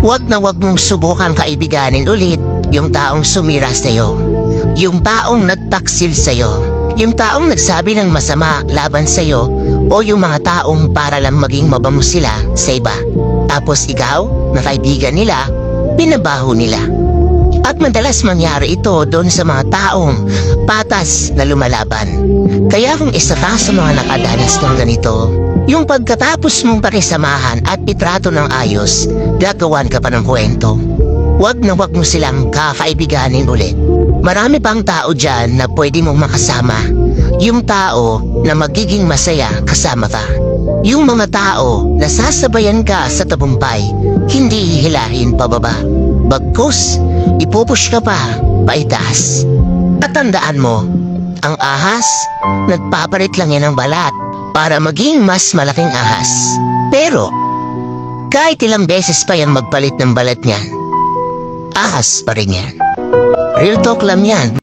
Huwag na huwag mong subukan kaibiganin ulit yung taong sumira sa'yo. Yung taong nagtaksil sa'yo. Yung taong nagsabi ng masama laban sa'yo o yung mga taong para lang maging mabango sila sa iba. Tapos ikaw, na kaibigan nila, binabaho nila. At madalas mangyari ito doon sa mga taong patas na lumalaban. Kaya kung isa ka sa mga nakadanas ng ganito, yung pagkatapos mong pakisamahan at itrato ng ayos, gagawan ka pa ng kwento. Huwag na huwag mo silang kakaibiganin ulit. Marami pang tao dyan na pwede mong makasama. Yung tao na magiging masaya kasama ka. Yung mga tao na sasabayan ka sa tabumpay, hindi hihilahin pababa. Bagkus, ipupush ka pa paitaas. At tandaan mo, ang ahas, nagpapalit lang yan ng balat para maging mas malaking ahas. Pero, kahit ilang beses pa yan magpalit ng balat niyan, ahas pa rin yan. Real talk lang yan.